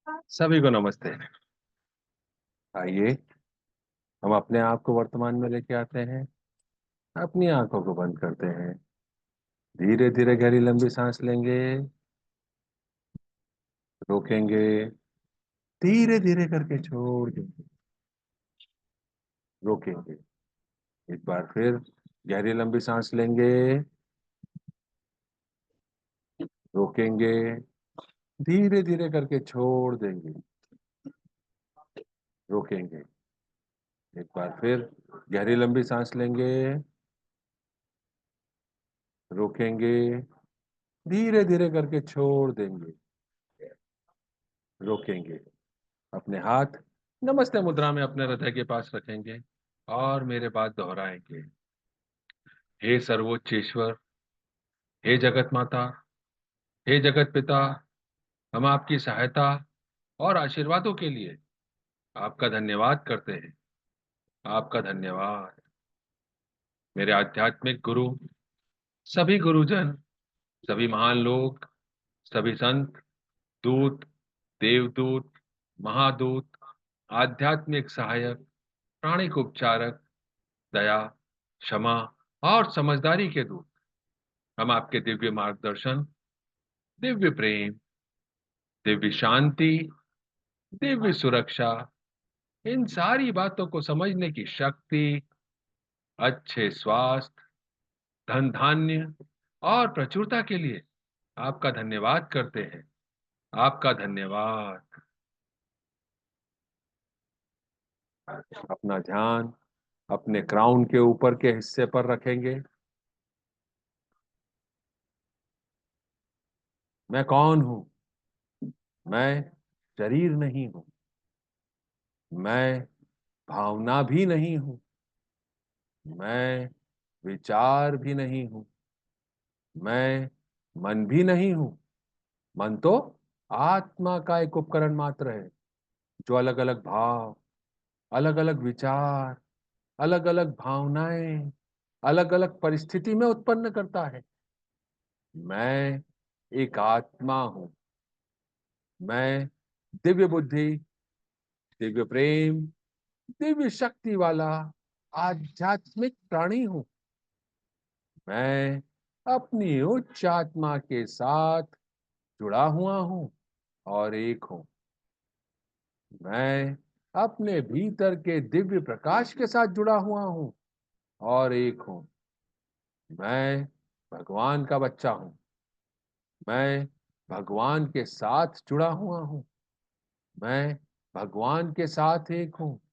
सभी को नमस्ते। आइए हम अपने आप को वर्तमान में लेके आते हैं। अपनी आंखों को बंद करते हैं। धीरे धीरे गहरी लंबी सांस लेंगे। रोकेंगे। धीरे धीरे करके छोड़ देंगे। रोकेंगे। एक बार फिर गहरी लंबी सांस लेंगे। रोकेंगे। धीरे धीरे करके छोड़ देंगे। रोकेंगे। एक बार फिर गहरी लंबी सांस लेंगे। रोकेंगे। धीरे धीरे करके छोड़ देंगे। रोकेंगे। अपने हाथ नमस्ते मुद्रा में अपने हृदय के पास रखेंगे और मेरे बाद दोहराएंगे। हे सर्वोच्च ईश्वर, हे जगत माता, हे जगत पिता, हम आपकी सहायता और आशीर्वादों के लिए आपका धन्यवाद करते हैं। आपका धन्यवाद। मेरे आध्यात्मिक गुरु, सभी गुरुजन, सभी महान लोग, सभी संत, दूत, देवदूत, महादूत, आध्यात्मिक सहायक, प्राणिक उपचारक, दया, क्षमा और समझदारी के दूत, हम आपके दिव्य मार्गदर्शन, दिव्य प्रेम, दिव्य शांति, दिव्य सुरक्षा, इन सारी बातों को समझने की शक्ति, अच्छे स्वास्थ्य, धन धान्य और प्रचुरता के लिए आपका धन्यवाद करते हैं। आपका धन्यवाद। अपना ध्यान अपने क्राउन के ऊपर के हिस्से पर रखेंगे। मैं कौन हूं? मैं शरीर नहीं हूं। मैं भावना भी नहीं हूं। मैं विचार भी नहीं हूं। मैं मन भी नहीं हूं। मन तो आत्मा का एक उपकरण मात्र है, जो अलग अलग भाव, अलग अलग विचार, अलग अलग भावनाएं, अलग अलग परिस्थिति में उत्पन्न करता है। मैं एक आत्मा हूं। मैं दिव्य बुद्धि, दिव्य प्रेम, दिव्य शक्ति वाला आध्यात्मिक प्राणी हूं। मैं अपनी उच्च आत्मा के साथ जुड़ा हुआ हूं और एक हूं। मैं अपने भीतर के दिव्य प्रकाश के साथ जुड़ा हुआ हूं और एक हूं। मैं भगवान का बच्चा हूं। मैं भगवान के साथ जुड़ा हुआ हूं। मैं भगवान के साथ एक हूं।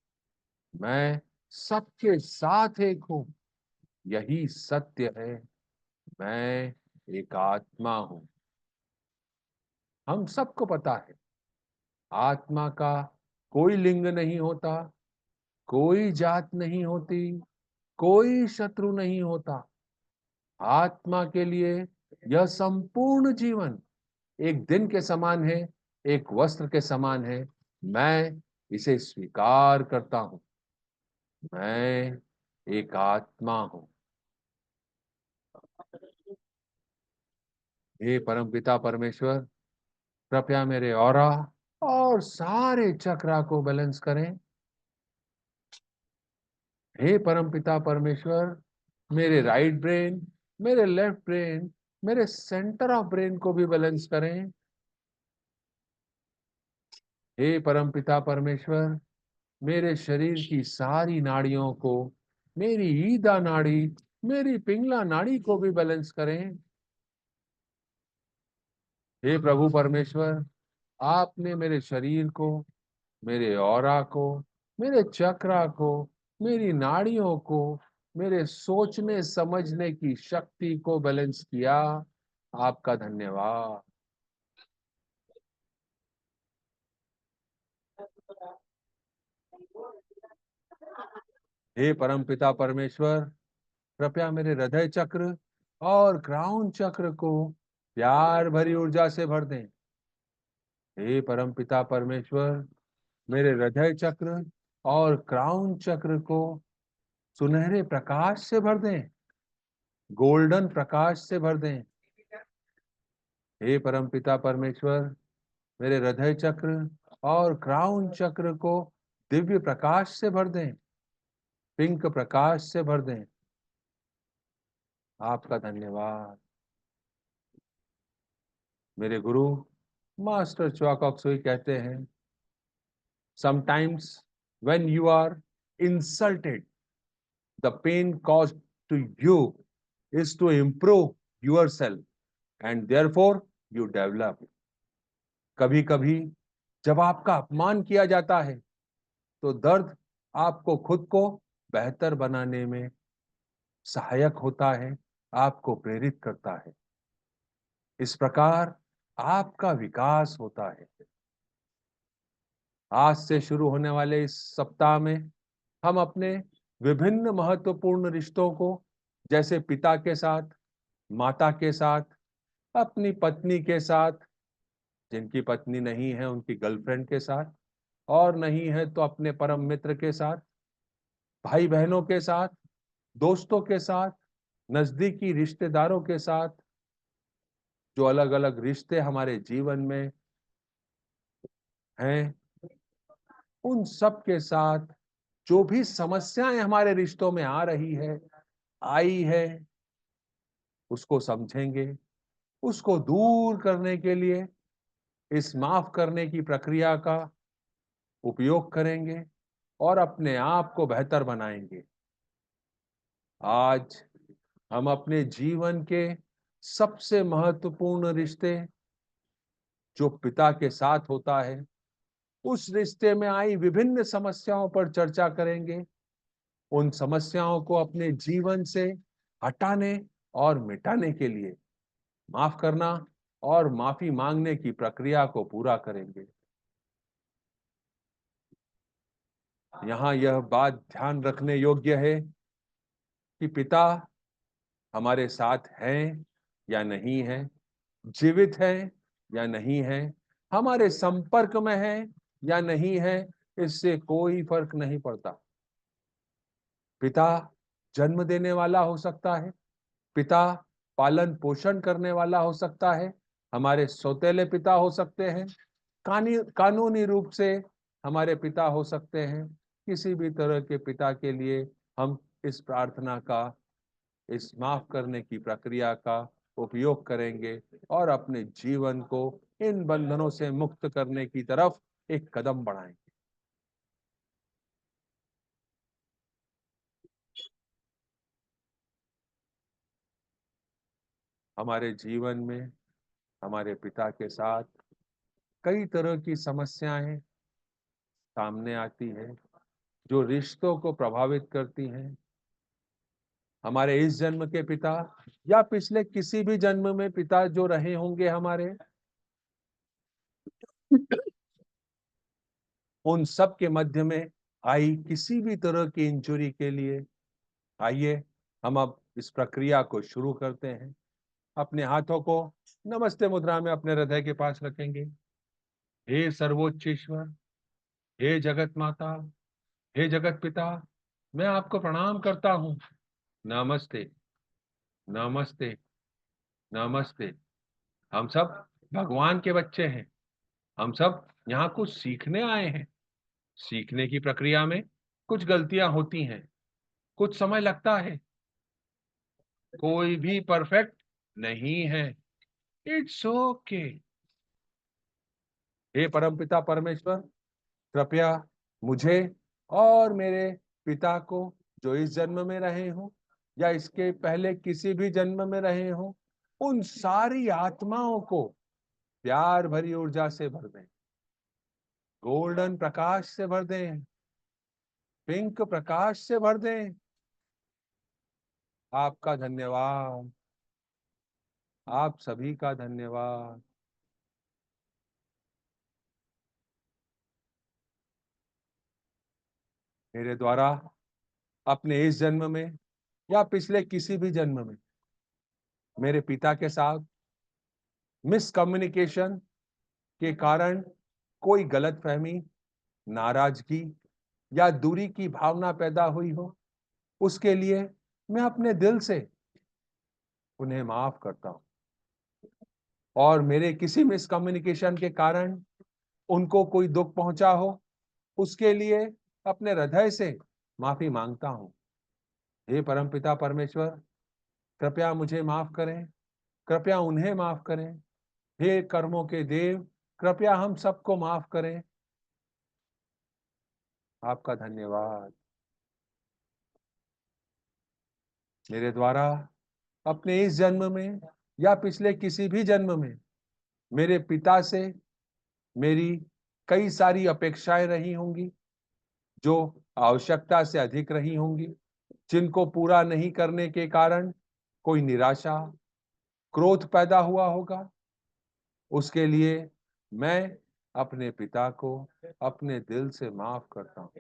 मैं सबके साथ एक हूं। यही सत्य है। मैं एक आत्मा हूं। हम सबको पता है, आत्मा का कोई लिंग नहीं होता, कोई जात नहीं होती, कोई शत्रु नहीं होता। आत्मा के लिए यह संपूर्ण जीवन एक दिन के समान है, एक वस्त्र के समान है। मैं इसे स्वीकार करता हूं। मैं एक आत्मा हूं। हे परमपिता परमेश्वर, कृपया मेरे ऑरा और सारे चक्रा को बैलेंस करें। हे परमपिता परमेश्वर, मेरे राइट ब्रेन, मेरे लेफ्ट ब्रेन, मेरे सेंटर ऑफ ब्रेन को भी बैलेंस करें। हे परमपिता परमेश्वर, मेरे शरीर की सारी नाड़ियों को, मेरी ईदा नाड़ी, मेरी पिंगला नाड़ी को भी बैलेंस करें। हे प्रभु परमेश्वर, आपने मेरे शरीर को, मेरे ऑरा को, मेरे चक्रा को, मेरी नाड़ियों को, मेरे सोचने समझने की शक्ति को बैलेंस किया। आपका धन्यवाद। हे परमपिता परमेश्वर, कृपया मेरे हृदय चक्र और क्राउन चक्र को प्यार भरी ऊर्जा से भर दें। हे परमपिता परमेश्वर, मेरे हृदय चक्र और क्राउन चक्र को सुनहरे प्रकाश से भर दें, गोल्डन प्रकाश से भर दें। हे परमपिता परमेश्वर, मेरे हृदय चक्र और क्राउन चक्र को दिव्य प्रकाश से भर दें, पिंक प्रकाश से भर दें। आपका धन्यवाद। मेरे गुरु मास्टर च्वाक-ऑक्सुई कहते हैं, sometimes when you are insulted, the pain caused to you is to improve yourself and therefore you develop. कभी कभी जब आपका अपमान किया जाता है तो दर्द आपको खुद को बेहतर बनाने में सहायक होता है, आपको प्रेरित करता है। इस प्रकार आपका विकास होता है। आज से शुरू होने वाले इस सप्ताह में हम अपने विभिन्न महत्वपूर्ण रिश्तों को, जैसे पिता के साथ, माता के साथ, अपनी पत्नी के साथ, जिनकी पत्नी नहीं है उनकी गर्लफ्रेंड के साथ, और नहीं है तो अपने परम मित्र के साथ, भाई बहनों के साथ, दोस्तों के साथ, नजदीकी रिश्तेदारों के साथ, जो अलग अलग रिश्ते हमारे जीवन में हैं, उन सब के साथ जो भी समस्याएं हमारे रिश्तों में आ रही है, आई है, उसको समझेंगे, उसको दूर करने के लिए इस माफ करने की प्रक्रिया का उपयोग करेंगे और अपने आप को बेहतर बनाएंगे। आज हम अपने जीवन के सबसे महत्वपूर्ण रिश्ते, जो पिता के साथ होता है, उस रिश्ते में आई विभिन्न समस्याओं पर चर्चा करेंगे। उन समस्याओं को अपने जीवन से हटाने और मिटाने के लिए माफ करना और माफी मांगने की प्रक्रिया को पूरा करेंगे। यहाँ यह बात ध्यान रखने योग्य है कि पिता हमारे साथ हैं या नहीं है, जीवित हैं या नहीं है, हमारे संपर्क में है या नहीं है, इससे कोई फर्क नहीं पड़ता। पिता जन्म देने वाला हो सकता है, पिता पालन पोषण करने वाला हो सकता है, हमारे सौतेले पिता हो सकते हैं, कानूनी रूप से हमारे पिता हो सकते हैं। किसी भी तरह के पिता के लिए हम इस प्रार्थना का, इस माफ करने की प्रक्रिया का उपयोग करेंगे और अपने जीवन को इन बंधनों से मुक्त करने की तरफ एक कदम बढ़ाएंगे। हमारे जीवन में हमारे पिता के साथ कई तरह की समस्याएं सामने आती है, जो रिश्तों को प्रभावित करती हैं। हमारे इस जन्म के पिता या पिछले किसी भी जन्म में पिता जो रहे होंगे हमारे, उन सब के मध्य में आई किसी भी तरह की इंजुरी के लिए आइए हम अब इस प्रक्रिया को शुरू करते हैं। अपने हाथों को नमस्ते मुद्रा में अपने हृदय के पास रखेंगे। हे सर्वोच्च ईश्वर, हे जगत माता, हे जगत पिता, मैं आपको प्रणाम करता हूँ। नमस्ते, नमस्ते, नमस्ते। हम सब भगवान के बच्चे हैं। हम सब यहाँ कुछ सीखने आए हैं। सीखने की प्रक्रिया में कुछ गलतियां होती हैं, कुछ समय लगता है। कोई भी परफेक्ट नहीं है। It's okay. हे परमपिता परमेश्वर, कृपया मुझे और मेरे पिता को, जो इस जन्म में रहे हों या इसके पहले किसी भी जन्म में रहे हों, उन सारी आत्माओं को प्यार भरी ऊर्जा से भर दें, गोल्डन प्रकाश से भर दें, पिंक प्रकाश से भर दें। आपका धन्यवाद। आप सभी का धन्यवाद। मेरे द्वारा अपने इस जन्म में या पिछले किसी भी जन्म में मेरे पिता के साथ मिसकम्युनिकेशन के कारण कोई गलतफहमी, नाराजगी या दूरी की भावना पैदा हुई हो, उसके लिए मैं अपने दिल से उन्हें माफ करता हूँ और मेरे किसी मिसकम्युनिकेशन के कारण उनको कोई दुख पहुंचा हो, उसके लिए अपने हृदय से माफी मांगता हूं। हे परमपिता परमेश्वर, कृपया मुझे माफ करें, कृपया उन्हें माफ करें। हे कर्मों के देव, कृपया हम सबको माफ करें। आपका धन्यवाद। मेरे द्वारा अपने इस जन्म में या पिछले किसी भी जन्म में मेरे पिता से मेरी कई सारी अपेक्षाएं रही होंगी, जो आवश्यकता से अधिक रही होंगी, जिनको पूरा नहीं करने के कारण कोई निराशा, क्रोध पैदा हुआ होगा। उसके लिए मैं अपने पिता को अपने दिल से माफ करता हूँ,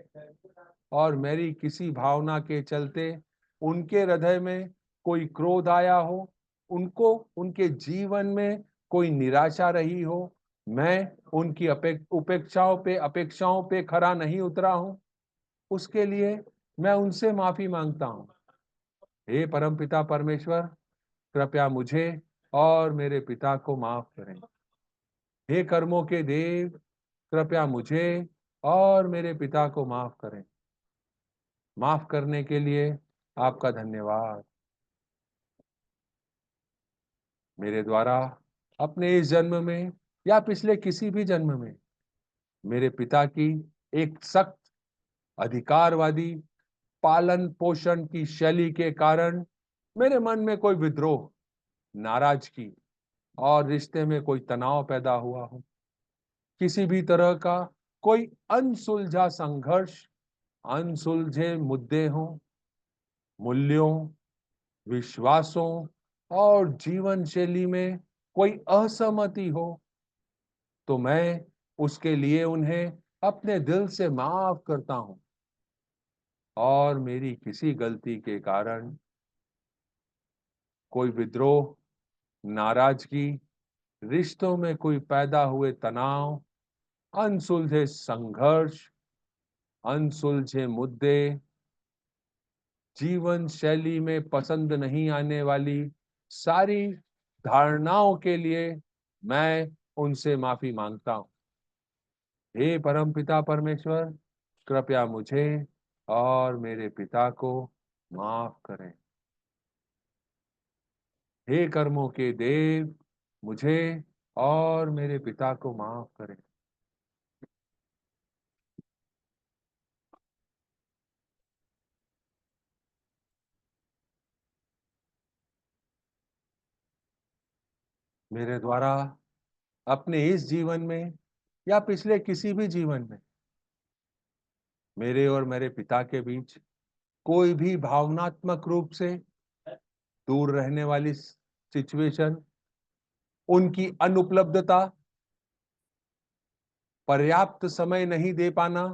और मेरी किसी भावना के चलते उनके हृदय में कोई क्रोध आया हो, उनको उनके जीवन में कोई निराशा रही हो, मैं उनकी अपेक्षाओं पे खरा नहीं उतरा हूं, उसके लिए मैं उनसे माफी मांगता हूं। हे परमपिता परमेश्वर, कृपया मुझे और मेरे पिता को माफ करें। हे कर्मों के देव, कृपया मुझे और मेरे पिता को माफ करें। माफ करने के लिए आपका धन्यवाद। मेरे द्वारा अपने इस जन्म में या पिछले किसी भी जन्म में मेरे पिता की एक सख्त अधिकारवादी पालन पोषण की शैली के कारण मेरे मन में कोई विद्रोह, नाराजगी और रिश्ते में कोई तनाव पैदा हुआ हो। किसी भी तरह का कोई अनसुलझा संघर्ष, अनसुलझे मुद्दे हों, मूल्यों, विश्वासों और जीवन शैली में कोई असहमति हो, तो मैं उसके लिए उन्हें अपने दिल से माफ करता हूं। और मेरी किसी गलती के कारण कोई विद्रोह, नाराजगी, रिश्तों में कोई पैदा हुए तनाव, अनसुलझे संघर्ष, अनसुलझे मुद्दे, जीवन शैली में पसंद नहीं आने वाली सारी धारणाओं के लिए मैं उनसे माफी मांगता हूं। हे परमपिता परमेश्वर, कृपया मुझे और मेरे पिता को माफ करें। हे कर्मों के देव, मुझे और मेरे पिता को माफ करें। मेरे द्वारा अपने इस जीवन में या पिछले किसी भी जीवन में मेरे और मेरे पिता के बीच कोई भी भावनात्मक रूप से दूर रहने वाली सिचुएशन, उनकी अनुपलब्धता, पर्याप्त समय नहीं दे पाना,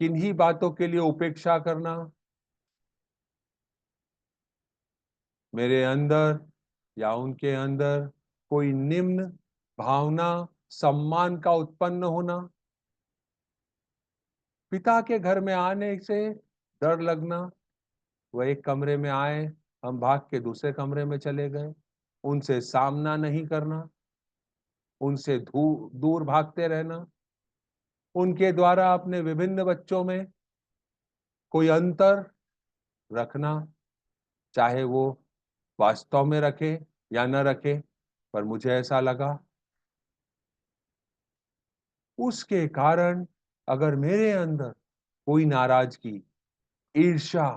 किन्हीं बातों के लिए उपेक्षा करना, मेरे अंदर या उनके अंदर कोई निम्न भावना, सम्मान का उत्पन्न होना, पिता के घर में आने से डर लगना, वह एक कमरे में आए, हम भाग के दूसरे कमरे में चले गए, उनसे सामना नहीं करना, उनसे दूर भागते रहना, उनके द्वारा अपने विभिन्न बच्चों में कोई अंतर रखना, चाहे वो वास्तव में रखे या न रखे, पर मुझे ऐसा लगा उसके कारण अगर मेरे अंदर कोई नाराजगी, ईर्ष्या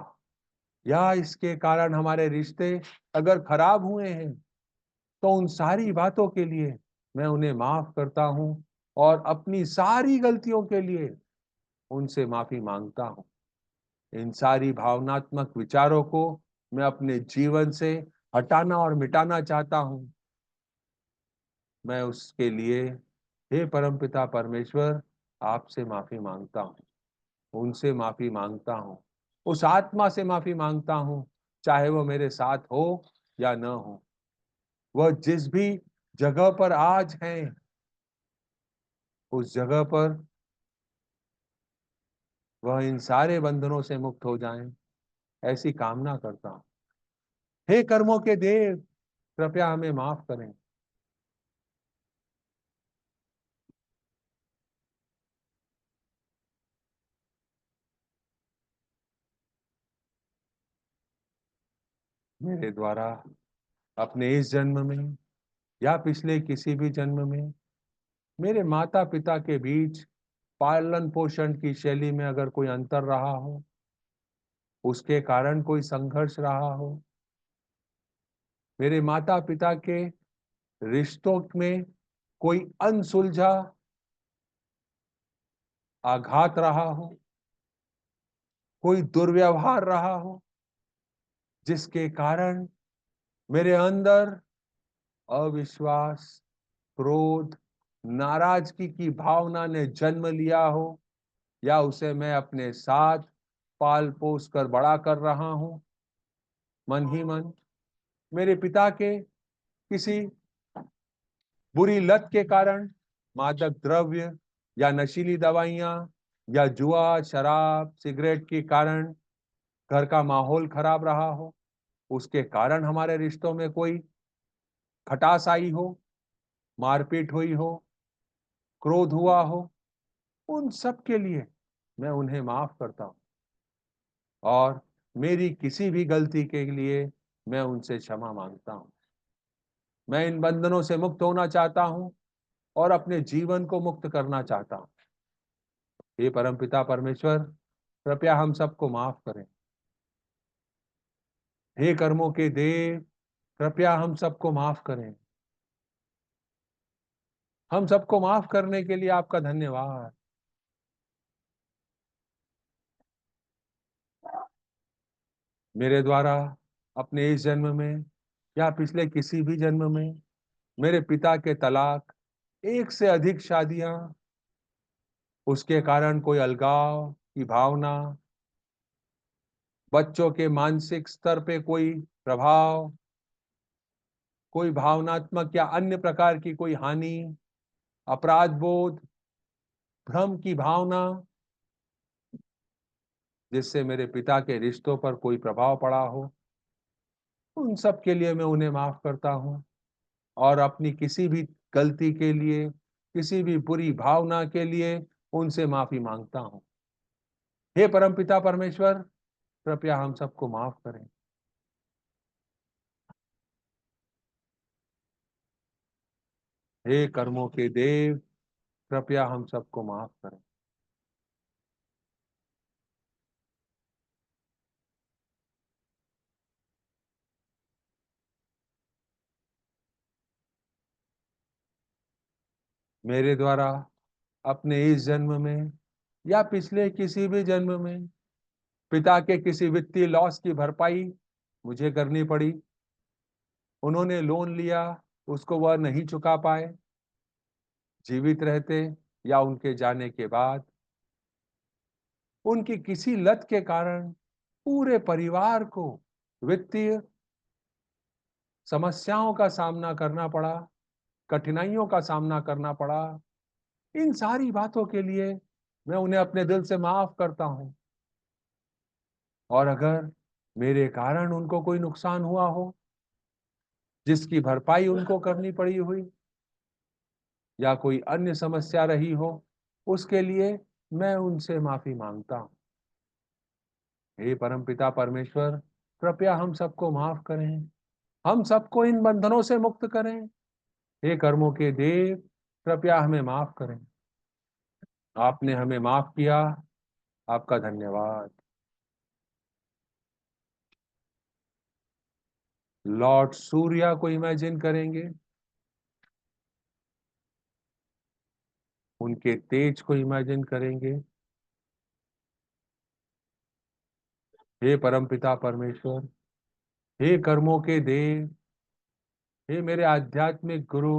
या इसके कारण हमारे रिश्ते अगर खराब हुए हैं, तो उन सारी बातों के लिए मैं उन्हें माफ करता हूं और अपनी सारी गलतियों के लिए उनसे माफी मांगता हूं। इन सारी भावनात्मक विचारों को मैं अपने जीवन से हटाना और मिटाना चाहता हूं। मैं उसके लिए हे परमपिता परमेश्वर आपसे माफी मांगता हूं, उनसे माफी मांगता हूं, उस आत्मा से माफी मांगता हूं, चाहे वो मेरे साथ हो या न हो। वह जिस भी जगह पर आज हैं, उस जगह पर वह इन सारे बंधनों से मुक्त हो जाएं, ऐसी कामना करता हूं। हे कर्मों के देव, कृपया हमें माफ करें। मेरे द्वारा अपने इस जन्म में या पिछले किसी भी जन्म में मेरे माता पिता के बीच पालन पोषण की शैली में अगर कोई अंतर रहा हो, उसके कारण कोई संघर्ष रहा हो, मेरे माता पिता के रिश्तों में कोई अनसुलझा आघात रहा हो, कोई दुर्व्यवहार रहा हो, जिसके कारण मेरे अंदर अविश्वास, क्रोध, नाराजगी की भावना ने जन्म लिया हो, या उसे मैं अपने साथ पाल पोस कर बड़ा कर रहा हूं, मन ही मन मेरे पिता के किसी बुरी लत के कारण, मादक द्रव्य या नशीली दवाइयां या जुआ, शराब, सिगरेट के कारण घर का माहौल खराब रहा हो, उसके कारण हमारे रिश्तों में कोई खटास आई हो, मारपीट हुई हो, क्रोध हुआ हो, उन सब के लिए मैं उन्हें माफ करता हूं, और मेरी किसी भी गलती के लिए मैं उनसे क्षमा मांगता हूं। मैं इन बंधनों से मुक्त होना चाहता हूं और अपने जीवन को मुक्त करना चाहता हूं। हे परमपिता परमेश्वर, कृपया हम सबको माफ करें। हे कर्मों के देव, कृपया हम सबको माफ करें। हम सबको माफ करने के लिए आपका धन्यवाद। मेरे द्वारा अपने इस जन्म में या पिछले किसी भी जन्म में मेरे पिता के तलाक, एक से अधिक शादियां, उसके कारण कोई अलगाव की भावना, बच्चों के मानसिक स्तर पे कोई प्रभाव, कोई भावनात्मक या अन्य प्रकार की कोई हानि, अपराध बोध, भ्रम की भावना, जिससे मेरे पिता के रिश्तों पर कोई प्रभाव पड़ा हो, उन सब के लिए मैं उन्हें माफ करता हूं, और अपनी किसी भी गलती के लिए, किसी भी बुरी भावना के लिए उनसे माफी मांगता हूं। हे परमपिता परमेश्वर, कृपया हम सबको माफ करें। हे कर्मों के देव, कृपया हम सबको माफ करें। मेरे द्वारा अपने इस जन्म में या पिछले किसी भी जन्म में पिता के किसी वित्तीय लॉस की भरपाई मुझे करनी पड़ी, उन्होंने लोन लिया, उसको वह नहीं चुका पाए, जीवित रहते या उनके जाने के बाद, उनकी किसी लत के कारण पूरे परिवार को वित्तीय समस्याओं का सामना करना पड़ा, कठिनाइयों का सामना करना पड़ा। इन सारी बातों के लिए मैं उन्हें अपने दिल से माफ करता हूं, और अगर मेरे कारण उनको कोई नुकसान हुआ हो, जिसकी भरपाई उनको करनी पड़ी हुई, या कोई अन्य समस्या रही हो, उसके लिए मैं उनसे माफी मांगता हूं। हे परमपिता परमेश्वर, कृपया हम सबको माफ करें, हम सबको इन बंधनों से मुक्त करें। हे कर्मों के देव, कृपया हमें माफ करें। आपने हमें माफ किया, आपका धन्यवाद। लॉर्ड सूर्या को इमेजिन करेंगे, उनके तेज को इमेजिन करेंगे। हे परमपिता परमेश्वर, हे कर्मों के देव, हे मेरे आध्यात्मिक गुरु,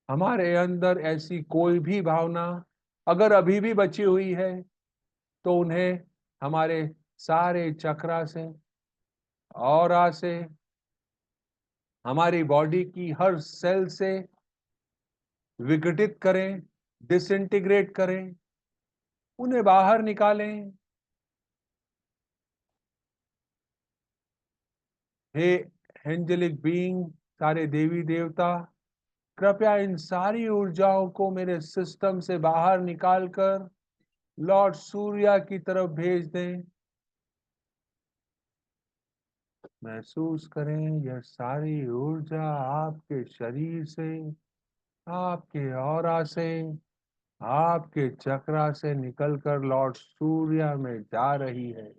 हमारे अंदर ऐसी कोई भी भावना अगर अभी भी बची हुई है, तो उन्हें हमारे सारे चक्रा से, ऑरा से, हमारी बॉडी की हर सेल से विघटित करें, डिसइंटीग्रेट करें, उन्हें बाहर निकालें। हे एंजेलिक बीइंग, सारे देवी देवता, कृपया इन सारी ऊर्जाओं को मेरे सिस्टम से बाहर निकालकर लॉर्ड सूर्या की तरफ भेज दें। महसूस करें यह सारी ऊर्जा आपके शरीर से, आपके ऑरा से, आपके चक्रा से निकलकर लॉर्ड सूर्या में जा रही है,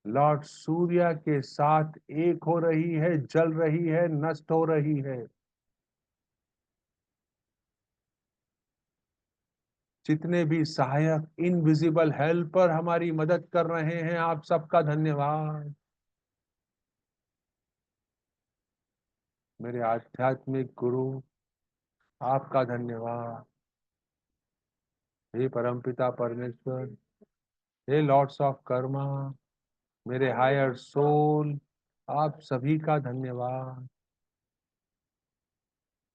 लॉर्ड सूर्या के साथ एक हो रही है, जल रही है, नष्ट हो रही है। जितने भी सहायक इनविजिबल हेल्पर हमारी मदद कर रहे हैं, आप सबका धन्यवाद। मेरे आध्यात्मिक गुरु, आपका धन्यवाद। हे परमपिता परमेश्वर, हे लॉर्ड्स ऑफ कर्मा, मेरे हायर सोल, आप सभी का धन्यवाद।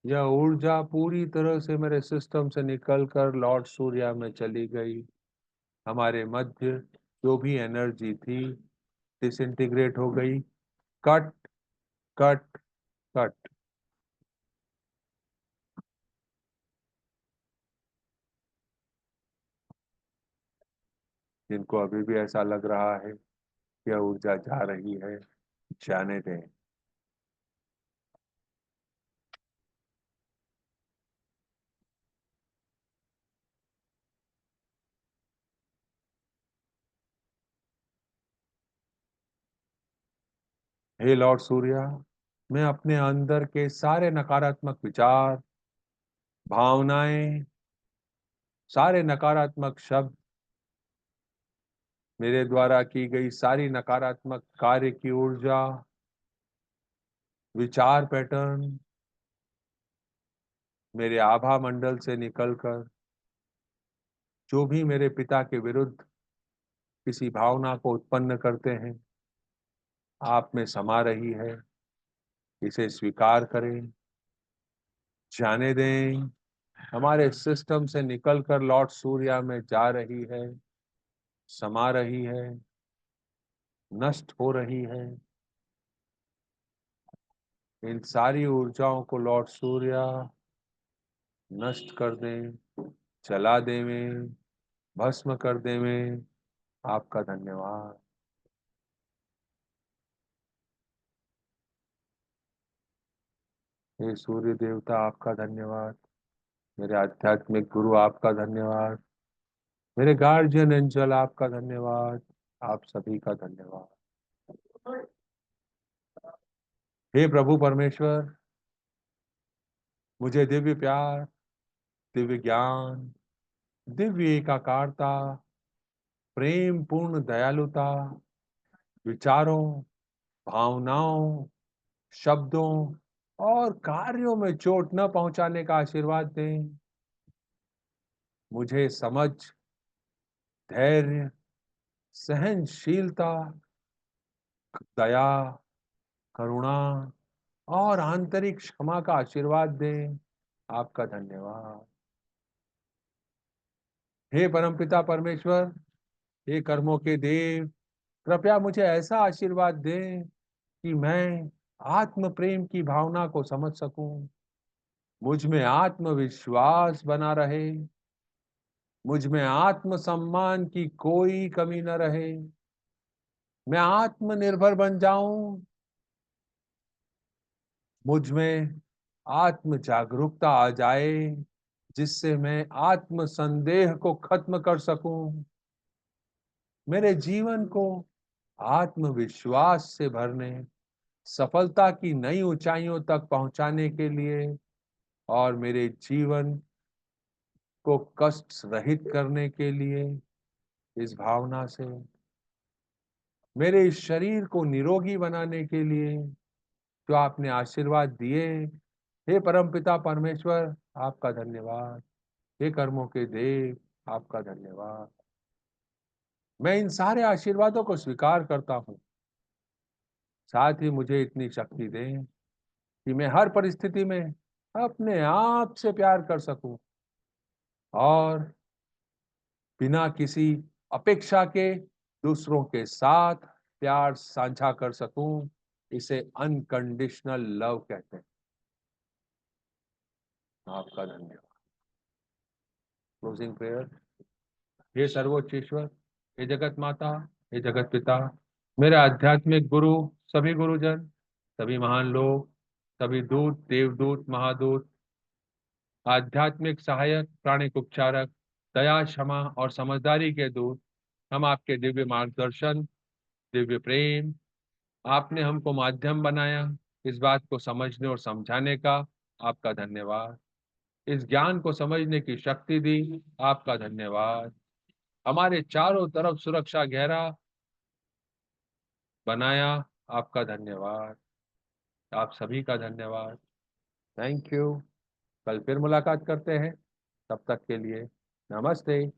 यह ऊर्जा पूरी तरह से मेरे सिस्टम से निकलकर लॉर्ड सूर्या में चली गई। हमारे मध्य जो भी एनर्जी थी डिसइंटीग्रेट हो गई। Cut cut cut. जिनको अभी भी ऐसा लग रहा है कि यह ऊर्जा जा रही है, जाने दें। हे लॉर्ड सूर्या, मैं अपने अंदर के सारे नकारात्मक विचार, भावनाएं, सारे नकारात्मक शब्द, मेरे द्वारा की गई सारी नकारात्मक कार्य की ऊर्जा, विचार पैटर्न मेरे आभा मंडल से निकलकर जो भी मेरे पिता के विरुद्ध किसी भावना को उत्पन्न करते हैं, आप में समा रही है। इसे स्वीकार करें, जाने दें। हमारे सिस्टम से निकलकर लॉर्ड सूर्या में जा रही है, समा रही है, नष्ट हो रही है। इन सारी ऊर्जाओं को लॉर्ड सूर्या नष्ट कर दें, जला देवें, भस्म कर देवें। आपका धन्यवाद। हे सूर्य देवता, आपका धन्यवाद। मेरे आध्यात्मिक गुरु, आपका धन्यवाद। मेरे गार्जियन एंजल, आपका धन्यवाद। आप सभी का धन्यवाद। हे प्रभु परमेश्वर, मुझे दिव्य प्यार, दिव्य ज्ञान, दिव्य एकाकारता, प्रेम पूर्ण दयालुता, विचारों, भावनाओं, शब्दों और कार्यों में चोट न पहुंचाने का आशीर्वाद दें। मुझे समझ, धैर्य, सहनशीलता, दया, करुणा और आंतरिक क्षमा का आशीर्वाद दें। आपका धन्यवाद। हे परमपिता परमेश्वर, हे कर्मों के देव, कृपया मुझे ऐसा आशीर्वाद दें कि मैं आत्म प्रेम की भावना को समझ सकूं, मुझ में आत्मविश्वास बना रहे, मुझ में आत्मसम्मान की कोई कमी न रहे, मैं आत्मनिर्भर बन जाऊं, मुझ में आत्म जागरूकता आ जाए, जिससे मैं आत्म संदेह को खत्म कर सकूं, मेरे जीवन को आत्मविश्वास से भरने, सफलता की नई ऊंचाइयों तक पहुंचाने के लिए और मेरे जीवन को कष्ट रहित करने के लिए, इस भावना से मेरे इस शरीर को निरोगी बनाने के लिए जो आपने आशीर्वाद दिए, हे परमपिता परमेश्वर, आपका धन्यवाद। हे कर्मों के देव, आपका धन्यवाद। मैं इन सारे आशीर्वादों को स्वीकार करता हूँ। साथ ही मुझे इतनी शक्ति दें कि मैं हर परिस्थिति में अपने आप से प्यार कर सकूं और बिना किसी अपेक्षा के दूसरों के साथ प्यार साझा कर सकूं। इसे अनकंडीशनल लव कहते हैं। आपका धन्यवाद। Closing prayer. हे सर्वोच्च ईश्वर, हे जगत माता, हे जगत पिता, मेरे आध्यात्मिक गुरु, सभी गुरुजन, सभी महान लोग, सभी दूत, देवदूत, महादूत, आध्यात्मिक सहायक, प्राणिक उपचारक, दया, क्षमा और समझदारी के दूत, हम आपके दिव्य मार्गदर्शन, दिव्य प्रेम, आपने हमको माध्यम बनाया इस बात को समझने और समझाने का, आपका धन्यवाद। इस ज्ञान को समझने की शक्ति दी, आपका धन्यवाद। हमारे चारों तरफ सुरक्षा घेरा बनाया, आपका धन्यवाद। आप सभी का धन्यवाद। Thank you. कल फिर मुलाकात करते हैं, तब तक के लिए नमस्ते।